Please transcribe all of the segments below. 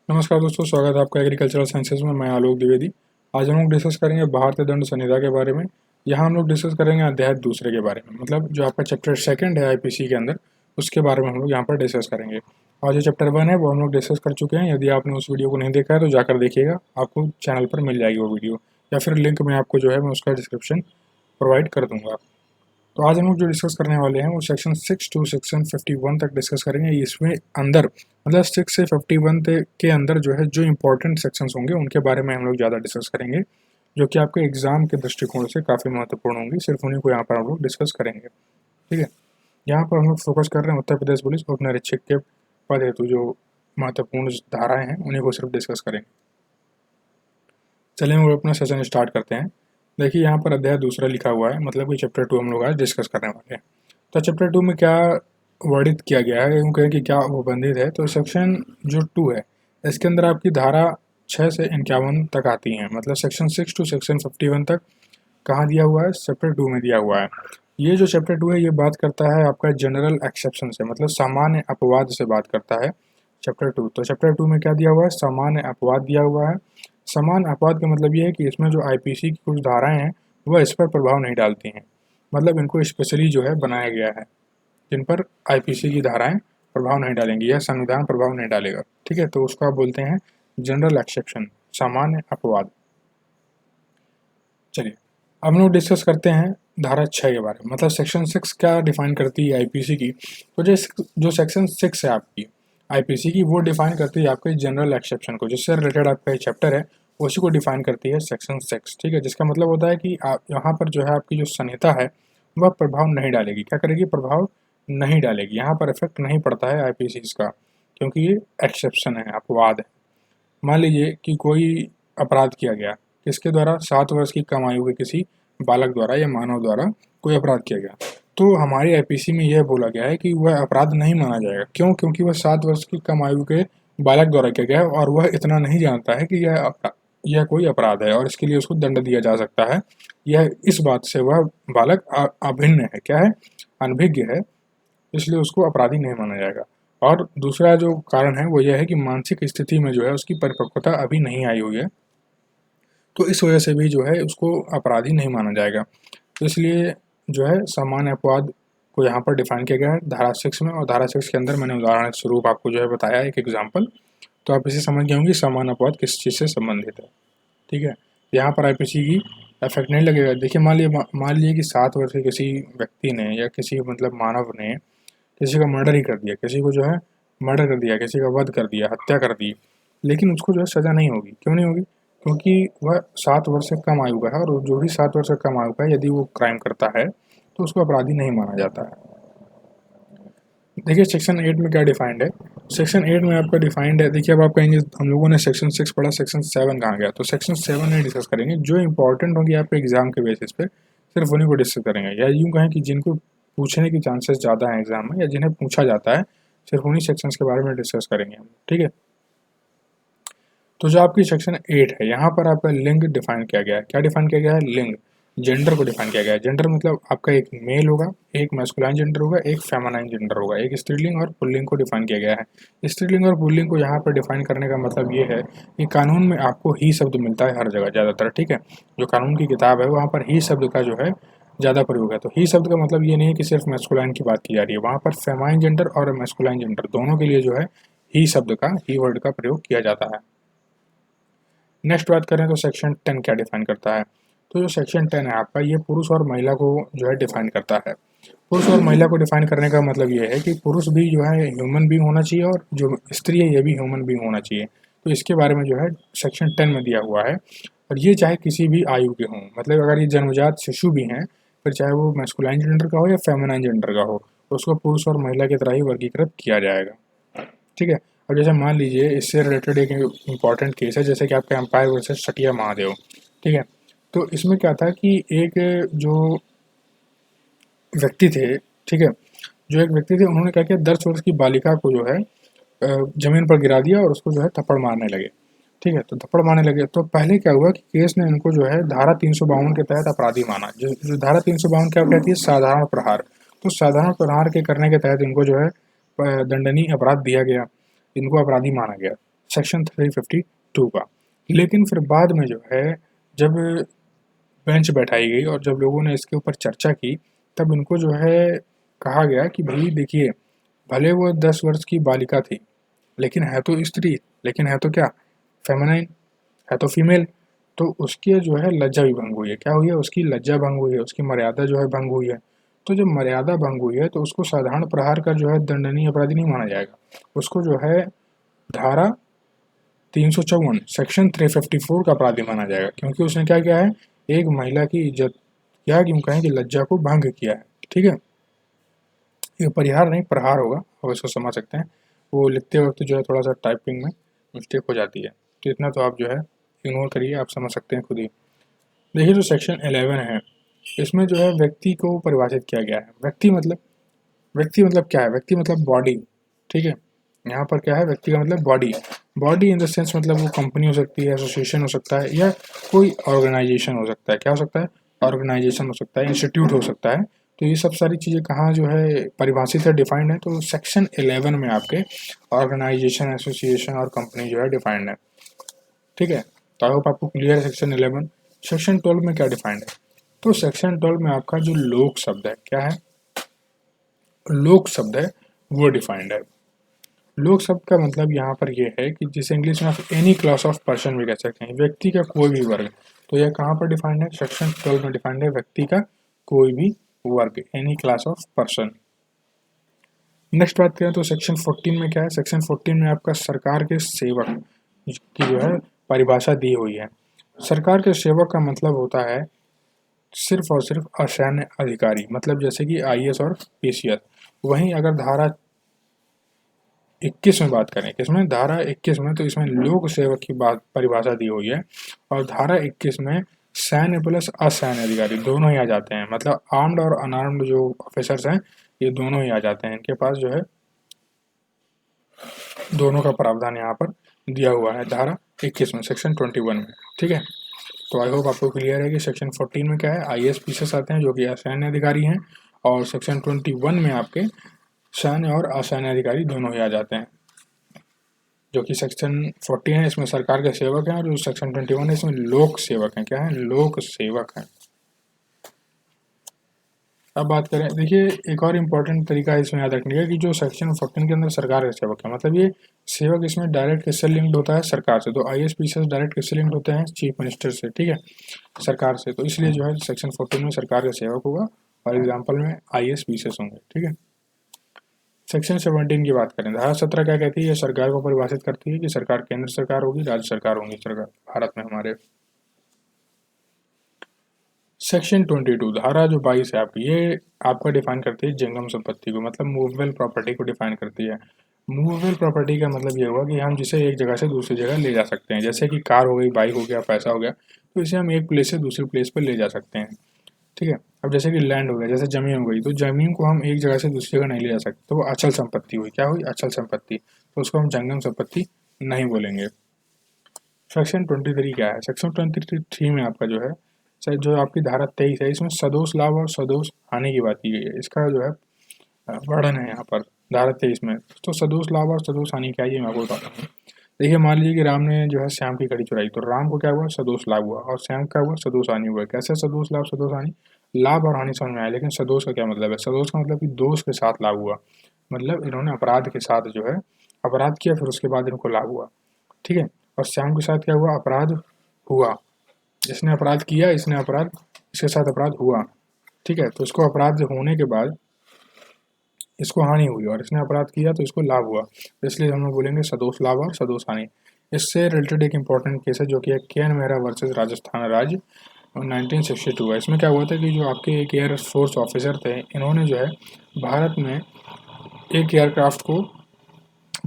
नमस्कार दोस्तों, स्वागत है आपका एग्रीकल्चरल साइंसेज में। मैं आलोक द्विवेदी। आज हम लोग डिस्कस करेंगे भारतीय दंड संहिता के बारे में। यहाँ हम लोग डिस्कस करेंगे अध्याय दूसरे के बारे में, मतलब जो आपका चैप्टर सेकंड है आईपीसी के अंदर, उसके बारे में हम लोग यहाँ पर डिस्कस करेंगे। और जो चैप्टर वन है वो हम लोग डिस्कस कर चुके हैं। यदि आपने उस वीडियो को नहीं देखा है तो जाकर देखिएगा, आपको चैनल पर मिल जाएगी वो वीडियो, या फिर लिंक में आपको जो है मैं उसका डिस्क्रिप्शन प्रोवाइड कर दूंगा। तो आज हम लोग जो डिस्कस करने वाले हैं वो सेक्शन 6 टू सेक्शन 51 तक डिस्कस करेंगे। इसमें अंदर मतलब 6 से 51 के अंदर जो है जो इंपॉर्टेंट सेक्शंस होंगे उनके बारे में हम लोग ज़्यादा डिस्कस करेंगे, जो कि आपके एग्जाम के दृष्टिकोण से काफ़ी महत्वपूर्ण होंगी। सिर्फ उन्हीं को यहाँ पर हम लोग डिस्कस करेंगे। ठीक है, यहाँ पर हम लोग फोकस कर रहे हैं उत्तर प्रदेश पुलिस उप निरीक्षक के पद हेतु जो महत्वपूर्ण धाराएं हैं उन्हीं को सिर्फ डिस्कस करेंगे। चलिए हम लोग अपना सेशन स्टार्ट करते हैं। देखिए यहाँ पर अध्याय दूसरा लिखा हुआ है, मतलब कि चैप्टर 2 हम लोग आज डिस्कस करने वाले हैं। तो चैप्टर 2 में क्या वर्णित किया गया है, यूँ कहें कि क्या उपबंधित है। तो सेक्शन जो 2 है इसके अंदर आपकी धारा 6 से 51 तक आती हैं। मतलब सेक्शन 6 टू सेक्शन 51 तक कहाँ दिया हुआ है, चैप्टर 2 में दिया हुआ है। ये जो चैप्टर 2 है ये बात करता है आपका जनरल एक्सेप्शन से, मतलब सामान्य अपवाद से बात करता है चैप्टर 2। तो चैप्टर 2 में क्या दिया हुआ है, सामान्य अपवाद दिया हुआ है। समान अपवाद का मतलब ये है कि इसमें जो आईपीसी की कुछ धाराएं हैं वह इस पर प्रभाव नहीं डालती हैं। मतलब इनको स्पेशली जो है बनाया गया है जिन पर आईपीसी की धाराएं प्रभाव नहीं डालेंगी या संविधान प्रभाव नहीं डालेगा। ठीक है, तो उसको आप बोलते हैं जनरल एक्सेप्शन, सामान्य अपवाद। चलिए अब हम लोग डिस्कस करते हैं धारा 6 के बारे में, मतलब सेक्शन 6 क्या डिफाइन करती है आईपीसी की। तो जो सेक्शन 6 है आपकी आईपीसी की वो डिफाइन करती है आपके जनरल एक्सेप्शन को, जिससे रिलेटेड आपका चैप्टर है उसी को डिफाइन करती है सेक्शन 6। ठीक है, जिसका मतलब होता है कि आप यहाँ पर जो है आपकी जो संहिता है वह प्रभाव नहीं डालेगी। क्या करेगी, प्रभाव नहीं डालेगी। यहाँ पर इफेक्ट नहीं पड़ता है आईपीसी का, क्योंकि ये एक्सेप्शन है, अपवाद है। मान लीजिए कि कोई अपराध किया गया, किसके द्वारा, 7 वर्ष की कम आयु के किसी बालक द्वारा या मानव द्वारा कोई अपराध किया गया, तो हमारी आईपीसी में यह बोला गया है कि वह अपराध नहीं माना जाएगा। क्यों? क्योंकि वह 7 वर्ष की कम आयु के बालक द्वारा किया गया है और वह इतना नहीं जानता है कि यह कोई अपराध है और इसके लिए उसको दंड दिया जा सकता है। यह इस बात से वह बालक अभिन्न है, क्या है, अनभिज्ञ है, इसलिए उसको अपराधी नहीं माना जाएगा। और दूसरा जो कारण है वो यह है कि मानसिक स्थिति में जो है उसकी परिपक्वता अभी नहीं आई हुई है, तो इस वजह से भी जो है उसको अपराधी नहीं माना जाएगा। तो इसलिए जो है सामान्य अपवाद को यहाँ पर डिफाइन किया गया है धारा 6 में। और धारा 6 के अंदर मैंने उदाहरण स्वरूप आपको जो है बताया एक एग्जाम्पल, तो आप इसे समझ गए होंगे सामान्य अपवाद किस चीज़ से संबंधित है। ठीक है, यहाँ पर आईपीसी की इफेक्ट नहीं लगेगा। देखिए मान लीजिए कि 7 वर्ष के किसी व्यक्ति ने या किसी मतलब मानव ने किसी का मर्डर ही कर दिया, किसी को जो है मर्डर कर दिया, किसी का वध कर दिया, हत्या कर दी, लेकिन उसको जो है सज़ा नहीं होगी। क्यों नहीं होगी? क्योंकि वह 7 वर्ष से कम आयु का है, और जो भी 7 वर्ष से कम आयु का है यदि वो क्राइम करता है तो उसको अपराधी नहीं माना जाता है। देखिए सेक्शन 8 में क्या डिफाइंड है। सेक्शन 8 में आपका डिफाइंड है, देखिए अब आप कहेंगे हम लोगों ने सेक्शन 6 पढ़ा, सेक्शन 7 कहाँ गया। तो सेक्शन 7 में डिस्कस करेंगे जो इंपॉर्टेंट होंगी आपके एग्जाम के बेसिस पे, सिर्फ उन्हीं को डिस्कस करेंगे, या यूँ कहें कि जिनको पूछने की चांसेस ज़्यादा हैं एग्जाम में या जिन्हें पूछा जाता है, सिर्फ उन्हीं सेक्शंस के बारे में डिस्कस करेंगे हम। ठीक है, तो जो आपकी सेक्शन 8 है यहाँ पर आपका लिंग डिफाइन किया गया है। क्या डिफाइन किया गया है? लिंग, जेंडर को डिफाइन किया गया है। जेंडर मतलब आपका एक मेल होगा, एक मैस्कुलाइन जेंडर होगा, एक फेमिनाइन जेंडर होगा, एक स्त्रीलिंग और पुल्लिंग को डिफाइन किया गया है। स्त्रीलिंग और पुल्लिंग को यहाँ पर डिफाइन करने का मतलब ये है कि कानून में आपको ही शब्द मिलता है हर जगह ज़्यादातर। ठीक है, जो कानून की किताब है वहाँ पर ही शब्द का जो है ज़्यादा प्रयोग है। तो ही शब्द का मतलब ये नहीं है कि सिर्फ मैस्कुलाइन की बात की जा रही है, वहाँ पर फेमाइन जेंडर और मैस्कुलाइन जेंडर दोनों के लिए जो है ही शब्द का, ही वर्ड का प्रयोग किया जाता है। नेक्स्ट बात करें तो सेक्शन 10 क्या डिफाइन करता है। तो जो सेक्शन 10 है आपका, ये पुरुष और महिला को जो है डिफाइन करता है। पुरुष और महिला को डिफाइन करने का मतलब ये है कि पुरुष भी जो है ह्यूमन बीइंग होना चाहिए और जो स्त्री है ये भी ह्यूमन बीइंग होना चाहिए। तो इसके बारे में जो है सेक्शन 10 में दिया हुआ है, और ये चाहे किसी भी आयु के हों, मतलब अगर ये जन्मजात शिशु भी हैं, फिर चाहे वो मैस्कुलाइन जेंडर का हो या फेमिनाइन जेंडर का हो, तो उसको पुरुष और महिला की तरह ही वर्गीकृत किया जाएगा। ठीक है, अब जैसे मान लीजिए इससे रिलेटेड एक इम्पॉर्टेंट केस है, जैसे कि आपका एम्पायर वर्सेस सटिया महादेव। ठीक है, तो इसमें क्या था कि एक जो व्यक्ति थे, ठीक है, जो एक व्यक्ति थे उन्होंने क्या किया, 10 वर्ष की बालिका को जो है जमीन पर गिरा दिया और उसको जो है थप्पड़ मारने लगे। ठीक है, तो थप्पड़ मारने लगे तो पहले क्या हुआ कि केस ने इनको जो है धारा 352 के तहत अपराधी माना। जो धारा 352 क्या कहती है, साधारण प्रहार। तो साधारण प्रहार के करने के तहत इनको जो है दंडनीय अपराध दिया गया, इनको अपराधी माना गया। सेक्शन 352 का। लेकिन फिर बाद में जो है जब बेंच बैठाई गई और जब लोगों ने इसके ऊपर चर्चा की, तब इनको जो है कहा गया कि भाई देखिए, भले वो 10 वर्ष की बालिका थी, लेकिन है तो स्त्री, लेकिन है तो क्या, फेमिनाइन, है तो फीमेल। तो उसकी जो है लज्जा भी भंग हुई है। क्या हुई है? उसकी लज्जा भंग हुई है, उसकी मर्यादा जो है भंग हुई है। तो जब मर्यादा भंग हुई है तो उसको साधारण प्रहार का जो है दंडनीय अपराधी नहीं माना जाएगा। उसको जो है धारा 354 सेक्शन 354 का अपराधी माना जाएगा, क्योंकि उसने क्या किया है, एक महिला की इज्जत, या यूँ कहें कि लज्जा को भंग किया है। ठीक है, ये परिहार नहीं प्रहार होगा, आप इसको समझ सकते हैं। वो लिखते वक्त जो है थोड़ा सा टाइपिंग में मिस्टेक हो जाती है, तो इतना तो आप जो है इग्नोर करिए, आप समझ सकते हैं खुद ही। देखिए जो सेक्शन 11 है, इसमें जो है व्यक्ति को परिभाषित किया गया है। व्यक्ति मतलब क्या है? व्यक्ति मतलब बॉडी। ठीक है, यहाँ पर क्या है, व्यक्ति का मतलब body. Body in the sense मतलब वो कंपनी हो सकती है, एसोसिएशन हो सकता है, या कोई ऑर्गेनाइजेशन हो सकता है। क्या हो सकता है? ऑर्गेनाइजेशन हो सकता है, इंस्टीट्यूट हो सकता है। तो ये सब सारी चीज़ें कहाँ जो है परिभाषित है, डिफाइंड है, तो सेक्शन 11 में आपके ऑर्गेनाइजेशन, एसोसिएशन और कंपनी जो है डिफाइंड है। ठीक है, तो आई होप आपको क्लियर है सेक्शन 11। सेक्शन 12 में क्या डिफाइंड है? तो सेक्शन 12 में आपका जो लोक शब्द है, क्या है, लोक शब्द है, वो डिफाइंड है। लोक शब्द का मतलब यहाँ पर ये है कि जिसे इंग्लिश में आप एनी क्लास ऑफ पर्सन भी कह सकते हैं, व्यक्ति का कोई भी वर्ग। तो यह कहाँ पर डिफाइंड है? सेक्शन 12 में डिफाइंड है, व्यक्ति का कोई भी वर्ग, any class of person. Next बात करें तो सेक्शन 14 में क्या है? सेक्शन 14 में आपका सरकार के सेवक की जो है परिभाषा दी हुई है। सरकार के सेवक का मतलब होता है सिर्फ और सिर्फ असैन्य अधिकारी, मतलब जैसे कि आईएएस और पीसीएस। वहीं अगर धारा 21 में बात करें, किसमें? धारा 21 में, तो इसमें लोक सेवक की बात परिभाषा दी हुई है। और धारा 21 में सैन्य प्लस असैन्य अधिकारी दोनों ही आ जाते हैं, मतलब आर्म्ड और अनआर्म्ड जो ऑफिसर्स हैं, ये दोनों ही आ जाते हैं। इनके पास जो है दोनों का प्रावधान यहाँ पर दिया हुआ है धारा 21 में, सेक्शन 21 में। ठीक है, तो आई होप आपको क्लियर है कि सेक्शन 14 में क्या है, आईएएस पीसीएस आते हैं जो कि असैन्य अधिकारी हैं, और सेक्शन 21 में आपके सैन्य और असैन्य अधिकारी दोनों ही आ जाते हैं। जो कि सेक्शन 14 है इसमें सरकार के सेवक हैं, और जो सेक्शन 21 है इसमें लोक सेवक हैं। क्या है? लोक सेवक हैं। अब बात करें, देखिए एक और इम्पोर्टेंट तरीका है इसमें याद रखने का कि जो सेक्शन 14 के अंदर सरकार के सेवक है, मतलब ये सेवक इसमें डायरेक्ट किससे लिंक्ड होता है? सरकार से। तो आईएएस पीसीएस डायरेक्ट किससे लिंक्ड होते हैं? चीफ मिनिस्टर से। ठीक है, सरकार से। तो इसलिए जो है सेक्शन 14 में सरकार का सेवक होगा, और एग्जाम्पल में आईएएस पीसीएस होंगे। ठीक है, सेक्शन 17 की बात करें, धारा 17 क्या कहती है? ये सरकार को परिभाषित करती है कि सरकार केंद्र सरकार होगी, राज्य सरकार होंगी, सरकार भारत में हमारे। सेक्शन 22 धारा जो 22 है आपकी, ये आपका डिफाइन करती है जंगम संपत्ति को, मतलब मूवेबल प्रॉपर्टी को डिफाइन करती है। मूवेबल प्रॉपर्टी का मतलब ये हुआ कि हम जिसे एक जगह से दूसरी जगह ले जा सकते हैं, जैसे कि कार हो गई, बाइक हो गया, पैसा हो गया, तो इसे हम एक प्लेस से दूसरी प्लेस पर ले जा सकते हैं। ठीक है, अब जैसे कि लैंड हो गया, जैसे ज़मीन हो गई, तो ज़मीन को हम एक जगह से दूसरी जगह नहीं ले जा सकते, तो वो अचल संपत्ति हुई। क्या हुई? अचल संपत्ति। तो उसको हम जंगम संपत्ति नहीं बोलेंगे। सेक्शन 23 क्या है? सेक्शन 23 में आपका जो है, जो आपकी धारा 23 है, इसमें सदोष लाभ और सदोष हानि की बात की गई है। इसका जो है वर्णन है यहाँ पर धारा 23 में। तो सदोष लाभ और सदोष हानि क्या है, ये मैं आपको बताता हूँ। देखिए, मान लीजिए कि राम ने जो है श्याम की कड़ी चुराई, तो राम को क्या हुआ? सदोष लाभ हुआ, और श्याम क्या हुआ? सदोष हानि हुआ। कैसे सदोष लाभ सदोष हानि? लाभ और हानि समझ में आया, लेकिन सदोष का क्या मतलब है? सदोष का मतलब कि दोष के साथ लाभ हुआ, मतलब इन्होंने अपराध के साथ जो है अपराध किया, फिर उसके बाद इनको लाभ हुआ। ठीक है, और श्याम के साथ क्या हुआ? अपराध हुआ। जिसने अपराध किया, इसने अपराध, इसके साथ अपराध हुआ। ठीक है, तो इसको अपराध होने के बाद इसको हानि हुई, और इसने अपराध किया तो इसको लाभ हुआ, तो इसलिए हम लोग बोलेंगे सदोष लाभ और सदोष हानि। इससे रिलेटेड एक इंपॉर्टेंट केस है जो कि है केएन मेहरा वर्सेस राजस्थान राज्य 1962 है। इसमें क्या हुआ था कि जो आपके एक एयर फोर्स ऑफिसर थे, इन्होंने जो है भारत में एक एयरक्राफ्ट को,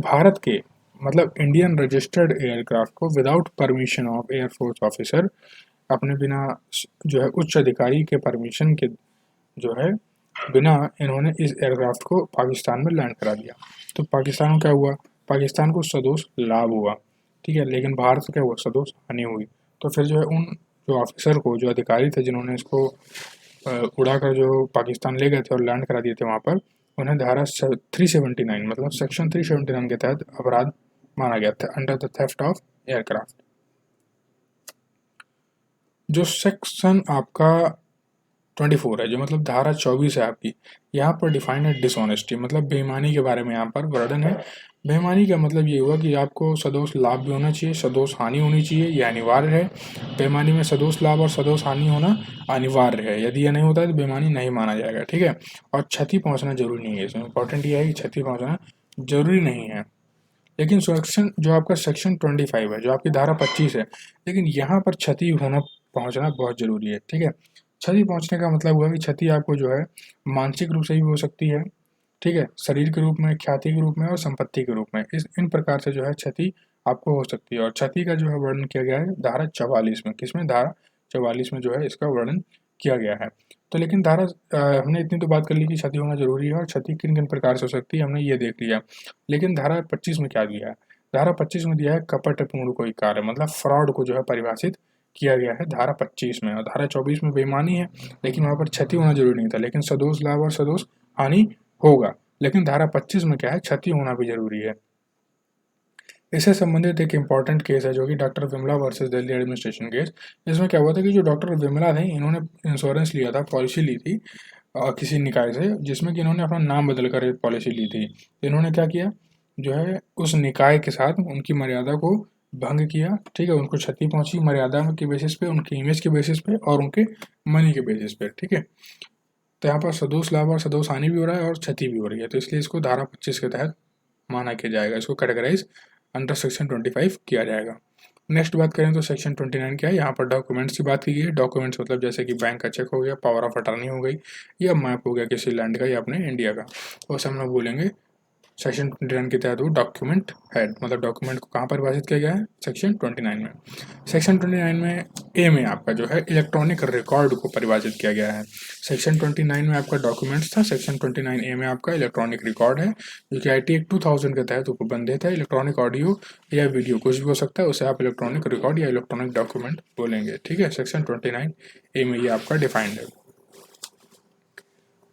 भारत के मतलब इंडियन रजिस्टर्ड एयरक्राफ्ट को without permission of air force officer, अपने बिना जो है उच्च अधिकारी के परमिशन के जो है बिना, इन्होंने इस एयरक्राफ्ट को पाकिस्तान में लैंड करा दिया। तो पाकिस्तान को क्या हुआ? पाकिस्तान को सदोष लाभ हुआ। ठीक है, लेकिन भारत को क्या हुआ? सदोष हानि हुई। तो फिर जो है उन जो ऑफिसर को, जो अधिकारी थे जिन्होंने इसको उड़ाकर जो पाकिस्तान ले गए थे और लैंड करा दिए थे वहाँ पर, उन्हें धारा 379 मतलब सेक्शन 379 के तहत अपराध माना गया था under the theft of aircraft. जो सेक्शन आपका 24 है, जो मतलब धारा 24 है आपकी, यहाँ पर डिफाइन है डिसऑनेस्टी, मतलब बेईमानी के बारे में यहाँ पर वर्णन है। बेईमानी का मतलब ये हुआ कि आपको सदोष लाभ भी होना चाहिए, सदोष हानि होनी चाहिए, यह अनिवार्य है। बेईमानी में सदोष लाभ और सदोष हानि होना अनिवार्य है। यदि यह नहीं होता है तो बेईमानी नहीं माना जाएगा, ठीक है। और क्षति पहुँचना जरूरी नहीं है, इसमें इंपॉर्टेंट यह है कि क्षति पहुँचना जरूरी नहीं है। लेकिन सेक्शन जो आपका सेक्शन 25 है, जो आपकी धारा 25 है, लेकिन यहाँ पर क्षति होना पहुँचना बहुत जरूरी है, ठीक है। क्षति पहुँचने का मतलब हुआ कि क्षति आपको जो है मानसिक रूप से भी हो सकती है, ठीक है, शरीर के रूप में, ख्याति के रूप में और संपत्ति के रूप में, इन प्रकार से जो है क्षति आपको हो सकती है। और क्षति का जो है वर्णन किया गया है धारा 44 में। किसमें? धारा 44 में जो है इसका वर्णन किया गया है। तो लेकिन धारा हमने इतनी तो बात कर ली कि क्षति होना जरूरी है और क्षति किन किन प्रकार से हो सकती है, हमने ये देख लिया। लेकिन धारा 25 में क्या दिया है? धारा 25 में दिया है कपटपूर्ण कोई कार्य, मतलब फ्रॉड को जो है परिभाषित किया गया है धारा 25 में। और धारा 24 में बेईमानी है, लेकिन वहां पर क्षति होना जरूरी नहीं था, लेकिन सदोष लाभ और सदोष हानि होगा। लेकिन धारा 25 में क्या है? क्षति होना भी जरूरी है। इससे संबंधित एक इम्पॉर्टेंट केस है जो कि doctor Vimla versus Delhi administration case. इसमें क्या हुआ था कि जो डॉक्टर विमला थे, इन्होंने इंश्योरेंस लिया था, पॉलिसी ली थी किसी निकाय से, जिसमें कि इन्होंने अपना नाम बदल कर पॉलिसी ली थी। इन्होंने क्या किया, जो है उस निकाय के साथ उनकी मर्यादा को भंग किया, ठीक है। उनको क्षति पहुंची मर्यादा के बेसिस पे, उनकी इमेज के बेसिस पे और उनके मनी के बेसिस पे, ठीक है। तो यहाँ पर सदोष लाभ और सदोष हानि भी हो रहा है और क्षति भी हो रही है, तो इसलिए इसको धारा 25 के तहत माना किया जाएगा, इसको कैटेगराइज अंडर सेक्शन 25 किया जाएगा। नेक्स्ट बात करें तो सेक्शन 29 क्या है? यहाँ पर डॉक्यूमेंट्स की बात की गई है। डॉक्यूमेंट्स मतलब जैसे कि बैंक का चेक हो गया, पावर ऑफ अटर्नी हो गई, या मैप हो गया किसी लैंड का या अपने इंडिया का, उसे हम लोग बोलेंगे सेक्शन 29 के तहत वो डॉक्यूमेंट है। मतलब डॉक्यूमेंट को कहाँ परिभाषित किया गया है? सेक्शन 29 में। सेक्शन 29 में ए में आपका जो है इलेक्ट्रॉनिक रिकॉर्ड को परिभाषित किया गया है। सेक्शन 29 में आपका डॉक्यूमेंट्स था, सेक्शन 29 ए में आपका इलेक्ट्रॉनिक रिकॉर्ड है, जो कि IT एक्ट 2000 के तहत उपबंधित है। इलेक्ट्रॉनिक ऑडियो या वीडियो कुछ भी हो सकता है, उसे आप इलेक्ट्रॉनिक रिकॉर्ड या इलेक्ट्रॉनिक डॉक्यूमेंट बोलेंगे, ठीक है। सेक्शन 29 ए में ये आपका डिफाइंड है।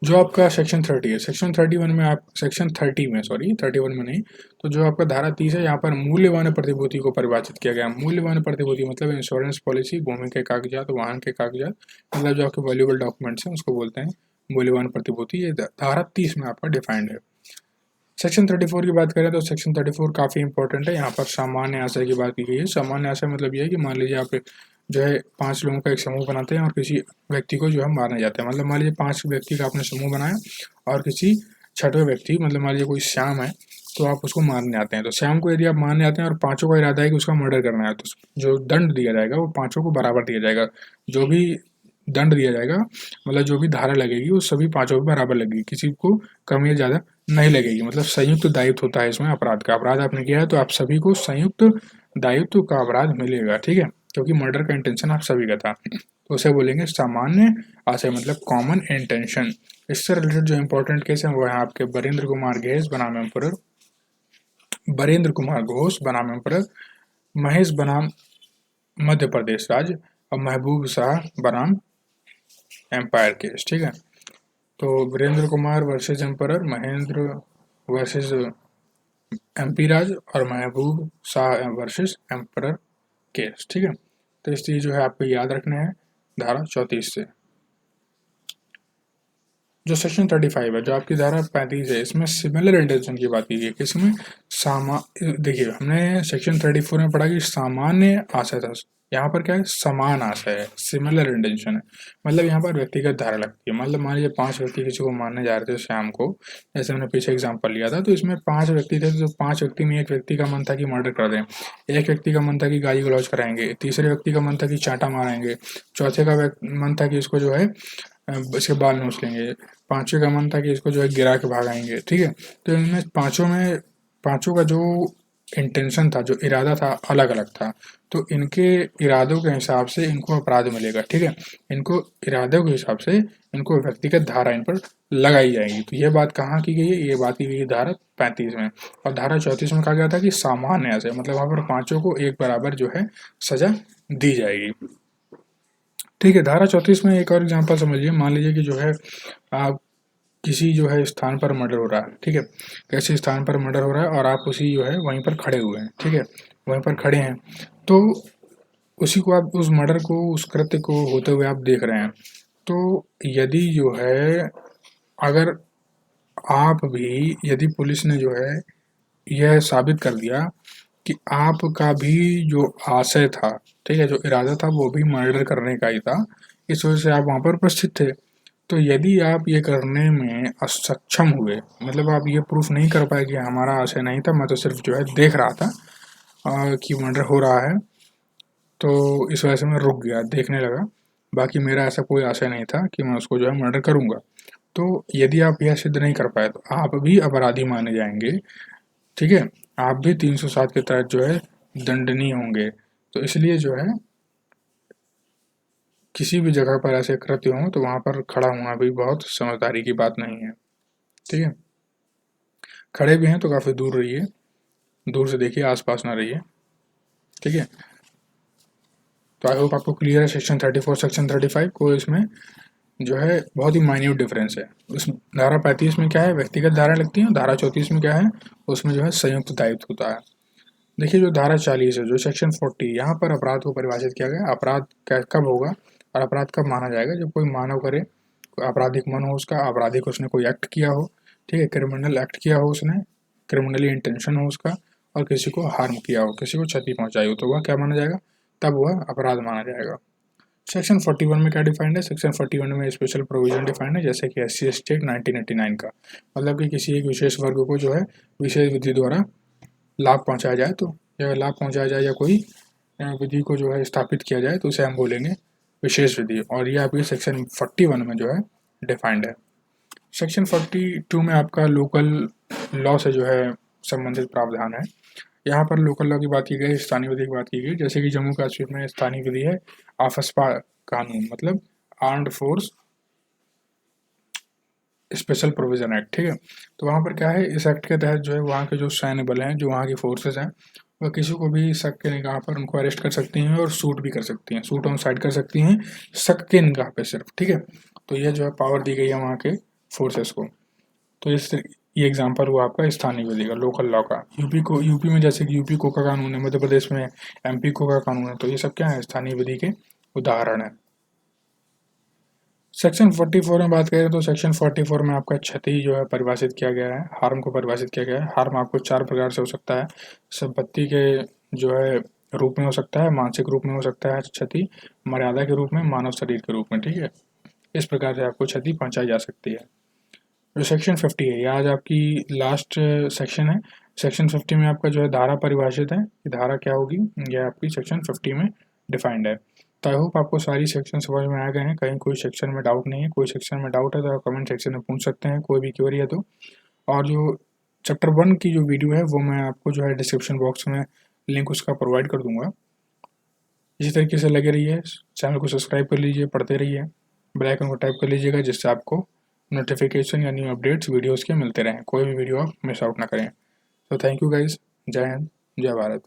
जो आपका सेक्शन 30 है, सेक्शन 31 में आप सेक्शन 30 में, सॉरी 31 में नहीं, तो जो आपका धारा 30 है, यहाँ पर मूल्यवान प्रतिभूति को परिभाषित किया गया। मूल्यवान प्रतिभूति मतलब इंश्योरेंस पॉलिसी, भूमि के कागजात, वाहन के कागजात, मतलब जो आपके वैल्यूएबल डॉक्यूमेंट्स हैं उसको बोलते हैं मूल्यवान प्रतिभूति। ये धारा 30 में आपका डिफाइंड है। सेक्शन 34 की बात करें तो सेक्शन 34 काफ़ी इंपॉर्टेंट है। यहाँ पर सामान्य आशय की बात की गई है। सामान्य आशय मतलब ये है कि मान लीजिए आप जो है 5 लोगों का एक समूह बनाते हैं और किसी व्यक्ति को जो है मारने जाते हैं। मतलब मान लीजिए 5 व्यक्ति का आपने समूह बनाया और किसी छठवें व्यक्ति, मतलब मान लीजिए कोई श्याम है, तो आप उसको मारने आते हैं। तो श्याम को यदि आप मारने आते हैं और पाँचों का इरादा है कि उसका मर्डर करना है, तो जो दंड दिया जाएगा वो पाँचों को बराबर दिया जाएगा। जो भी दंड दिया जाएगा, मतलब जो भी धारा लगेगी वो सभी पाँचों को बराबर लगेगी, किसी को कम या ज़्यादा नहीं लगेगी। मतलब संयुक्त दायित्व होता है इसमें अपराध का। अपराध आपने किया है तो आप सभी को संयुक्त दायित्व का अपराध मिलेगा, ठीक है, क्योंकि मर्डर का इंटेंशन आप सभी का था। तो उसे बोलेंगे सामान्य आशय, मतलब कॉमन इंटेंशन। इससे रिलेटेड जो इंपॉर्टेंट केस है वो है आपके बरेंद्र कुमार घोष बनाम एम्परर, बरेंद्र कुमार घोष बनाम एम्परर, महेश बनाम मध्य प्रदेश राज्य और महबूब शाह बनाम एम्पायर केस, ठीक है। तो Virendra Kumar versus emperor, Mahendra versus MP Raj और Mehboob Shah versus emperor case, ठीक है। तो इस चीज जो है आपको याद रखना है धारा 34 से। जो सेक्शन 35 है, जो आपकी धारा 35 है, इसमें सिमिलर इंटेंशन की बात की गई है। किसमें? देखिए हमने सेक्शन 34 में पढ़ा कि सामान्य आशय था, यहाँ पर क्या है? समान आशय है, सिमिलर इंटेंशन है। मतलब यहाँ पर व्यक्तिगत धारा लगती है। मतलब मान लीजिए 5 व्यक्ति किसी को मारने जा रहे थे शाम को, जैसे हमने पीछे एग्जाम्पल लिया था, तो इसमें 5 व्यक्ति थे, तो 5 व्यक्ति में एक व्यक्ति का मन था कि मर्डर कर दें, एक व्यक्ति का मन था कि गाली गलौज कराएंगे, तीसरे व्यक्ति का मन था कि चांटा मारेंगे, चौथे का मन था कि इसको जो है इसके बाल नोच लेंगे, पांचवें का मन था कि इसको जो है गिरा के भागाएंगे, ठीक है। तो इनमें पांचों का जो इंटेंशन था, जो इरादा था, अलग अलग था। तो इनके इरादों के हिसाब से इनको अपराध मिलेगा, ठीक है। इनको इरादों के हिसाब से इनको व्यक्तिगत धारा इन पर लगाई जाएगी। तो ये बात कहाँ की गई है? ये बात की गई धारा 35 में। और धारा 34 में कहा गया था कि सामान्य से, मतलब वहां पर पांचों को एक बराबर जो है सजा दी जाएगी, ठीक है। धारा 34 में एक और एग्जांपल समझिए। मान लीजिए कि जो है आप किसी जो है स्थान पर मर्डर हो रहा है, ठीक है, किसी स्थान पर मर्डर हो रहा है और आप उसी जो है वहीं पर खड़े हुए हैं, ठीक है, वहीं पर खड़े हैं, तो उसी को आप उस मर्डर को, उस कृत्य को होते हुए आप देख रहे हैं। तो यदि जो है, अगर आप भी, यदि पुलिस ने जो है यह साबित कर दिया कि आपका भी जो आशय था, ठीक है, जो इरादा था वो भी मर्डर करने का ही था, इस वजह से आप वहाँ पर उपस्थित थे, तो यदि आप ये करने में असक्षम हुए, मतलब आप ये प्रूफ नहीं कर पाए कि हमारा आशय नहीं था, मैं तो सिर्फ जो है देख रहा था कि मर्डर हो रहा है, तो इस वजह से मैं रुक गया, देखने लगा, बाकी मेरा ऐसा कोई आशय नहीं था कि मैं उसको जो है मर्डर करूँगा। तो यदि आप यह सिद्ध नहीं कर पाए तो आप भी अपराधी माने जाएंगे, ठीक है, आप भी 307 के तहत जो है दंडनीय होंगे। तो इसलिए जो है किसी भी जगह पर ऐसे कृत्य हों तो वहाँ पर खड़ा होना भी बहुत समझदारी की बात नहीं है, ठीक है। खड़े भी हैं तो काफ़ी दूर रहिए, दूर से देखिए, आसपास ना रहिए, ठीक है। तो आई होप आपको क्लियर है सेक्शन 34 सेक्शन 35 को, इसमें जो है बहुत ही माइन्यूट डिफरेंस है। उस धारा 35 में क्या है, व्यक्तिगत धारा लगती है, धारा 34 में क्या है, उसमें जो है संयुक्त दायित्व होता है। देखिए जो धारा 40 है, जो सेक्शन 40, यहाँ पर अपराध को परिभाषित किया गया। अपराध कब होगा और अपराध कब माना जाएगा, जब कोई मानव करे, कोई आपराधिक मन हो उसका, आपराधिक उसने कोई एक्ट किया हो, ठीक है, क्रिमिनल एक्ट किया हो उसने, क्रिमिनली इंटेंशन हो उसका, और किसी को हार्म किया हो, किसी को क्षति पहुंचाई हो, तो वह क्या माना जाएगा, तब वह अपराध माना जाएगा। सेक्शन 41 में क्या डिफाइंड है, सेक्शन 41 में स्पेशल प्रोविजन डिफाइंड है, जैसे कि SC ST एक्ट 1989 का, मतलब कि किसी एक विशेष वर्ग को जो है विशेष विधि द्वारा लाभ पहुंचाया जाए, तो या लाभ पहुंचाया जाए या कोई विधि को जो है स्थापित किया जाए, तो उसे हम बोलेंगे विशेष विधि, और ये आपके सेक्शन 41 में जो है डिफाइंड है। सेक्शन 42 में आपका लोकल लॉ से जो है संबंधित प्रावधान है। यहाँ पर लोकल लॉ की बात की गई, स्थानीय विधि की बात की गई, जैसे कि जम्मू कश्मीर में स्थानीय विधि है आफस्पा कानून, मतलब armed force special provision act, ठीक है। तो वहाँ पर क्या है, इस एक्ट के तहत जो है वहाँ के जो सैन्य बल हैं, जो वहाँ की फोर्सेस हैं, वह किसी को भी शक के निगाह पर उनको अरेस्ट कर सकती हैं और शूट भी कर सकती हैं, शूट ऑन साइड कर सकती हैं, शक के निगाह पे सिर्फ, ठीक है। तो यह जो है पावर दी गई है वहाँ के फोर्सेस को। तो ये एग्जाम्पल हुआ आपका स्थानीय विधि का, लोकल लॉ का। यूपी में जैसे कि यूपी को का कानून है, मध्य प्रदेश में MP को का कानून है, तो ये सब क्या है, स्थानीय विधि के उदाहरण है। सेक्शन 44 में बात करें तो सेक्शन 44 में आपका क्षति जो है परिभाषित किया गया है, हार्म को परिभाषित किया गया है। हार्म आपको 4 प्रकार से हो सकता है, संपत्ति के जो है रूप में हो सकता है, मानसिक रूप में हो सकता है क्षति, मर्यादा के रूप में, मानव शरीर के रूप में, ठीक है। इस प्रकार से आपको क्षति पहुंचाई जा सकती है। जो सेक्शन 50 है, ये आज आपकी लास्ट सेक्शन है। सेक्शन 50 में आपका जो है धारा परिभाषित है, ये धारा क्या होगी, यह आपकी सेक्शन 50 में डिफाइंड है। तो आई होप आपको सारी सेक्शन समझ में आ गए हैं, कहीं कोई सेक्शन में डाउट नहीं है। कोई सेक्शन में डाउट है तो आप कमेंट सेक्शन में पूछ सकते हैं, कोई भी क्वेरी है तो। और जो चैप्टर 1 की जो वीडियो है वो मैं आपको जो है डिस्क्रिप्शन बॉक्स में लिंक उसका प्रोवाइड कर दूंगा। इसी तरीके से लगे रहिए, चैनल को सब्सक्राइब कर लीजिए, पढ़ते रहिए, बेल आइकन को टाइप कर लीजिएगा, जिससे आपको नोटिफिकेशन या न्यू अपडेट्स वीडियोज़ के मिलते रहें, कोई भी वीडियो आप मिस आउट ना करें। तो थैंक यू गाइज, जय हिंद, जय भारत।